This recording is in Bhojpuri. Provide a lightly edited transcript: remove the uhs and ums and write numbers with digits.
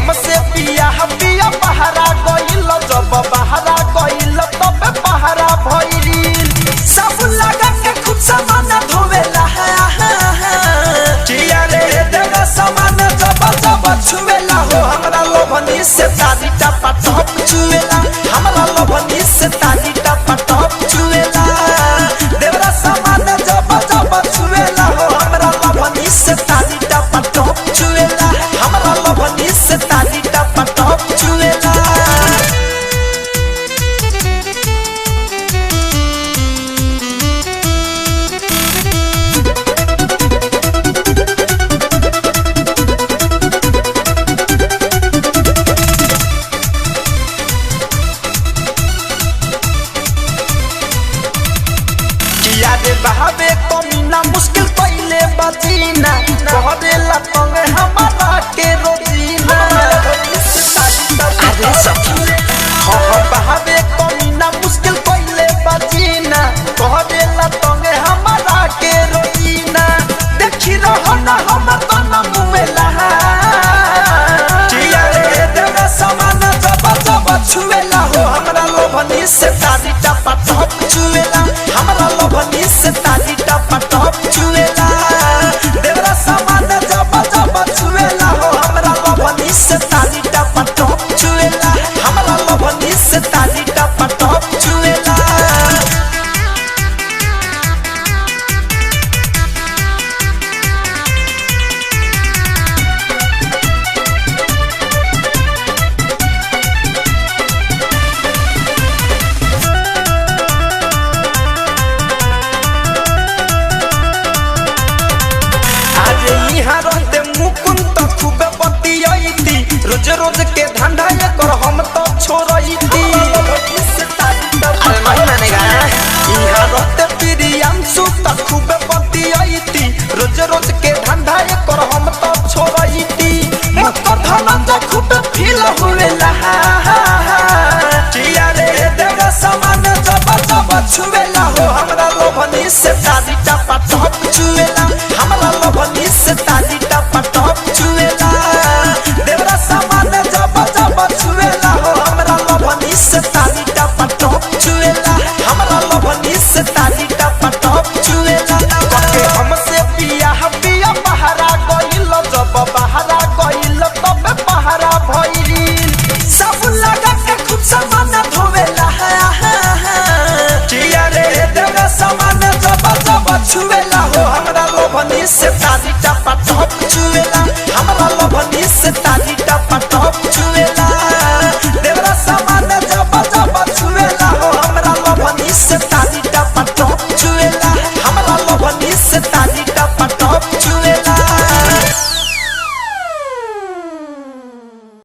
हमसे पिया पिया पहरा गइल जब बहरा गइल तब पहरा भइल सब लगा के खुद सामान धोवेला किया रे देगा सामान जब जब छुवेला हो हमरा लोभनी से तारी टपा टप छुवेला हमरा लोभनी से तारी टपा टप छुवेला देवरा सामान जब जब छुवेला हो हमरा लोभनी से तारी टपा टप छुवेला हमरा लोभनी से तारी टपा टप छुवेला बहावे कमीना मुश्किल पहले बजीना कह देला तंगे हमारा के रोजीना अरे सखी हो बहावे कमीना मुश्किल पहले बजीना कह देला तंगे हमारा के रोजीना देखी रहो ना हम तो न मुवेला किया रे देगा सामान जब जब छुवेला हो हमरा लोभनी से तारी टपा टप छुवेला हमरा लोभनी से तारी टपा टप छुवेला देवरा सामान जब जब छुवेला हो हमरा लोभनी से तारी टपा टप छुवेला हमरा लोभनी से तारी टपा टप छुवेला यहाँ रहते मुकुंद तो खूब बतियाईती रोज रोज के धंधा ये कर हम तो छोड़ईती अरे नहीं मानेगा यहाँ रहते प्रियांशु तो खूब बतियाईती रोज रोज के धंधा ये कर हम तो छोड़ईती मकर धनंजय खूब फील हुएला किया रे देगा सामान जब जब छुवेला हो हमरा लोभनी से तारी टपा टप छुवेला हमरा लोभनी से तारी टपा टप छुवेला देवरा सामान जब जब छुवेला हो हमरा लोभनी से तारी टपा टप छुवेला हमरा लोभनी से तारी टपा टप छुवेला के हमसे पिया पिया पहरा गइल जब बहरा गइल तब पहरा भइल सब लगा के खुद सामान धोवेला किया रे देगा सामान जब जब छुवेला हो हमरा लोभनी से तारी टपा टप छुवेला